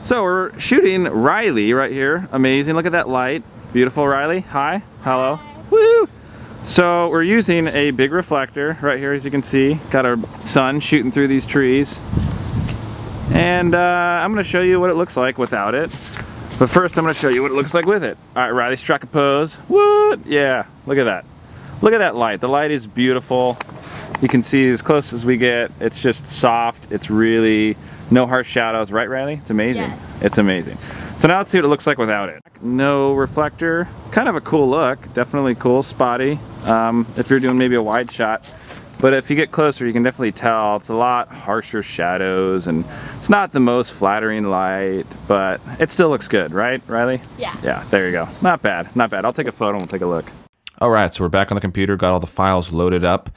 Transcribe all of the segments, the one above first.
So we're shooting Riley right here. Amazing, look at that light. Beautiful, Riley. Hi, hello. Hi. Woo! So we're using a big reflector right here, as you can see. Got our sun shooting through these trees. And I'm gonna show you what it looks like without it. But first I'm gonna show you what it looks like with it. All right, Riley, struck a pose. What? Yeah, look at that. Look at that light. The light is beautiful. You can see as close as we get. It's just soft. It's really no harsh shadows, right, Riley? It's amazing. Yes. It's amazing. So now let's see what it looks like without it. No reflector. Kind of a cool look. Definitely cool, spotty. If you're doing maybe a wide shot. But if you get closer, you can definitely tell it's a lot harsher shadows, and it's not the most flattering light, but it still looks good, right, Riley? Yeah. Yeah, there you go. Not bad, not bad. I'll take a photo and we'll take a look. All right, so we're back on the computer, got all the files loaded up.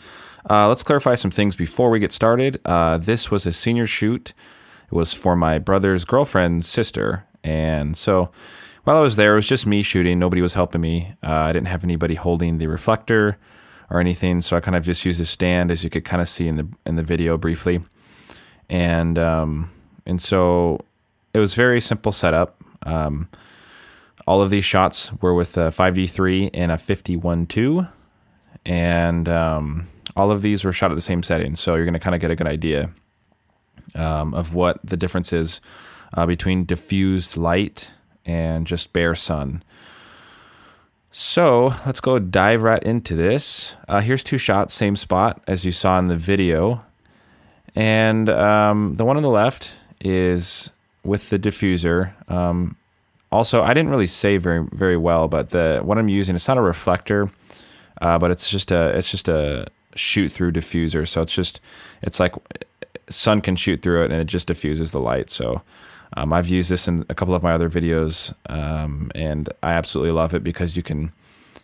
Let's clarify some things before we get started. This was a senior shoot. It was for my brother's girlfriend's sister, and so while I was there, it was just me shooting. Nobody was helping me. I didn't have anybody holding the reflector or anything, so I kind of just used a stand, as you could kind of see in the video briefly, and so it was very simple setup. All of these shots were with a 5D3 and a 51.2, and all of these were shot at the same setting, so you're going to kind of get a good idea of what the difference is between diffused light and just bare sun. So let's go dive right into this. Here's two shots, same spot as you saw in the video. And the one on the left is with the diffuser. Also, I didn't really say very well, but what I'm using, it's not a reflector, but it's just a shoot through diffuser. So it's like sun can shoot through it and it just diffuses the light. So I've used this in a couple of my other videos, and I absolutely love it because you can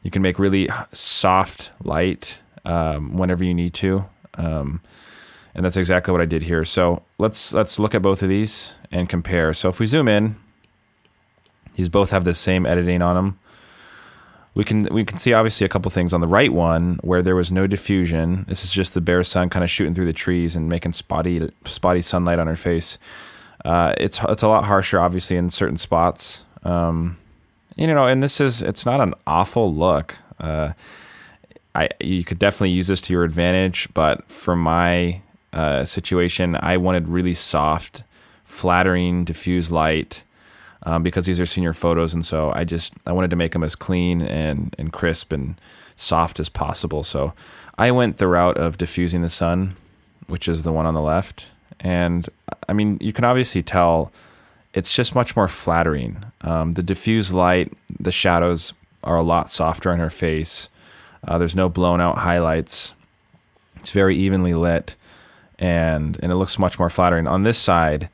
make really soft light whenever you need to, and that's exactly what I did here. So let's look at both of these and compare. So if we zoom in, these both have the same editing on them. We can see obviously a couple things on the right one where there was no diffusion. This is just the bare sun kind of shooting through the trees and making spotty sunlight on her face. It's a lot harsher, obviously, in certain spots. And it's not an awful look. You could definitely use this to your advantage, but for my situation, I wanted really soft, flattering, diffused light because these are senior photos, and so I wanted to make them as clean and crisp and soft as possible. So I went the route of diffusing the sun, which is the one on the left. And I mean, you can obviously tell it's just much more flattering. The diffused light, the shadows are a lot softer on her face. There's no blown out highlights. It's very evenly lit, and it looks much more flattering. On this side,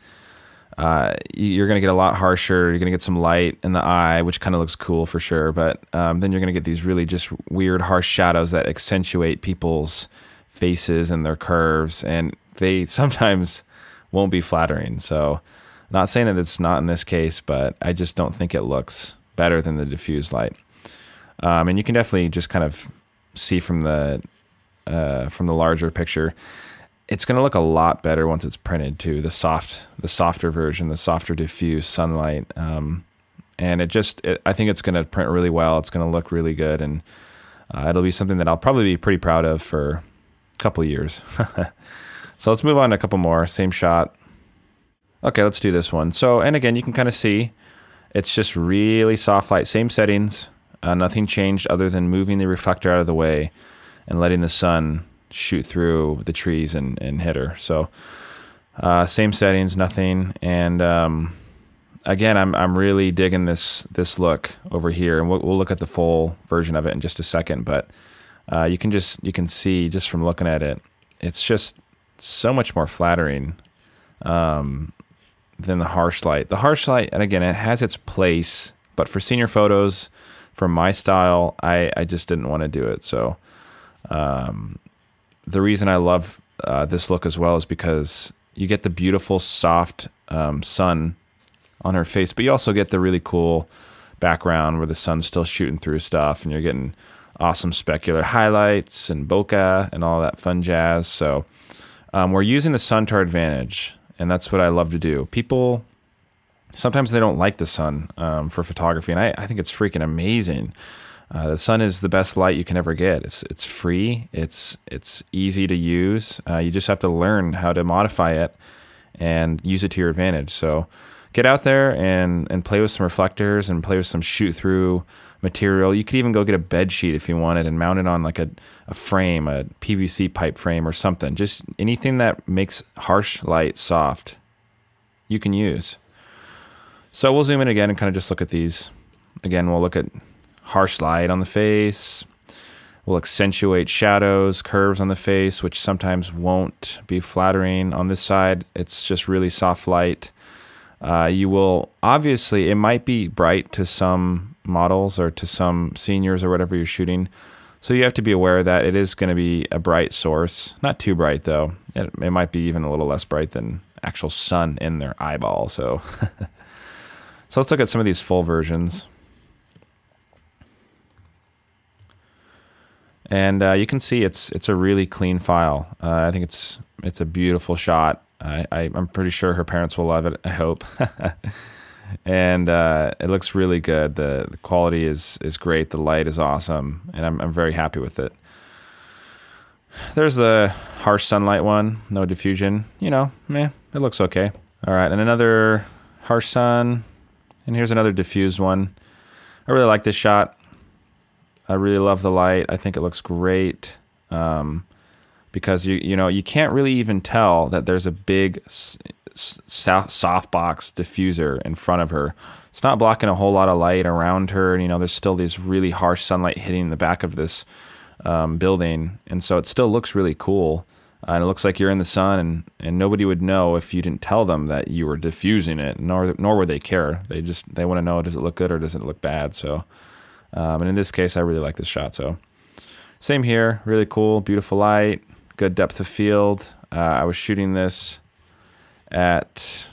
you're going to get a lot harsher. You're going to get some light in the eye, which kind of looks cool for sure. But then you're going to get these really just weird, harsh shadows that accentuate people's faces and their curves, and they sometimes won't be flattering. So not saying that it's not in this case, but I just don't think it looks better than the diffused light. And you can definitely just kind of see from the larger picture, it's going to look a lot better once it's printed too. The softer version, the softer diffused sunlight. And I think it's going to print really well. It's going to look really good, and it'll be something that I'll probably be pretty proud of for a couple of years. So let's move on to a couple more. Same shot. Okay, let's do this one. So, and again, you can kind of see it's just really soft light. Same settings. Nothing changed other than moving the reflector out of the way and letting the sun shoot through the trees and hit her. So same settings, nothing. And again, I'm really digging this look over here, and we'll look at the full version of it in just a second. But you can see just from looking at it, it's just so much more flattering than the harsh light. The harsh light, and again, it has its place, but for senior photos, for my style, I just didn't want to do it. So the reason I love this look as well is because you get the beautiful soft sun on her face, but you also get the really cool background where the sun's still shooting through stuff, and you're getting awesome specular highlights and bokeh and all that fun jazz. So we're using the sun to our advantage, and that's what I love to do. People sometimes they don't like the sun for photography, and I think it's freaking amazing. The sun is the best light you can ever get. It's free. It's easy to use. You just have to learn how to modify it and use it to your advantage. So get out there and play with some reflectors and play with some shoot through material. You could even go get a bed sheet if you wanted and mount it on like a frame, a PVC pipe frame or something. Just anything that makes harsh light soft, you can use. So we'll zoom in again and kind of just look at these. Again, we'll look at harsh light on the face. We'll accentuate shadows, curves on the face, which sometimes won't be flattering. On this side, it's just really soft light. You will, obviously, it might be bright to some models or to some seniors or whatever you're shooting. So you have to be aware that it is going to be a bright source. Not too bright, though. It might be even a little less bright than actual sun in their eyeball. So, so let's look at some of these full versions. And you can see it's a really clean file. I think it's a beautiful shot. I'm pretty sure her parents will love it, I hope. And it looks really good. The quality is great. The light is awesome, and I'm very happy with it. There's the harsh sunlight one, no diffusion. You know, it looks okay. All right, and another harsh sun, and here's another diffused one. I really like this shot. I really love the light. I think it looks great because you can't really even tell that there's a big softbox diffuser in front of her. It's not blocking a whole lot of light around her, and there's still this really harsh sunlight hitting the back of this building, and so it still looks really cool. And it looks like you're in the sun, and nobody would know if you didn't tell them that you were diffusing it, nor would they care. They want to know, does it look good or does it look bad? So. And in this case, I really like this shot. So same here, really cool, beautiful light, good depth of field. I was shooting this at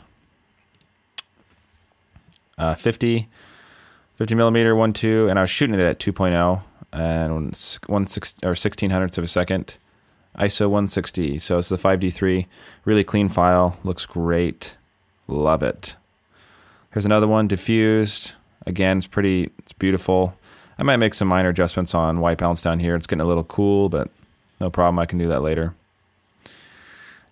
50 millimeter 1.2, and I was shooting it at 2.0 and 1600ths of a second, ISO 160. So it's the 5D3, really clean file, looks great, love it. Here's another one, diffused. Again, it's beautiful. I might make some minor adjustments on white balance down here. It's getting a little cool, but no problem. I can do that later.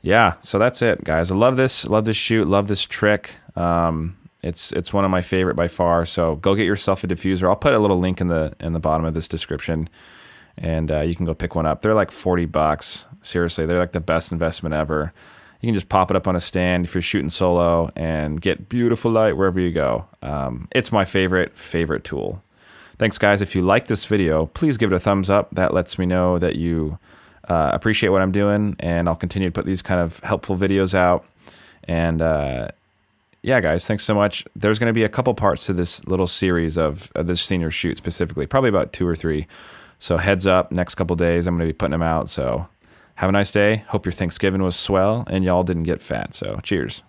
Yeah, so that's it, guys. I love this shoot, love this trick. It's one of my favorite by far. So go get yourself a diffuser. I'll put a little link in the bottom of this description, and you can go pick one up. They're like $40. Seriously, they're like the best investment ever. You can just pop it up on a stand if you're shooting solo and get beautiful light wherever you go. It's my favorite tool. Thanks, guys. If you like this video, please give it a thumbs up. That lets me know that you appreciate what I'm doing, and I'll continue to put these kind of helpful videos out. And yeah, guys, thanks so much. There's going to be a couple parts to this little series of this senior shoot specifically, probably about 2 or 3. So heads up, next couple days I'm going to be putting them out. So have a nice day. Hope your Thanksgiving was swell and y'all didn't get fat. So cheers.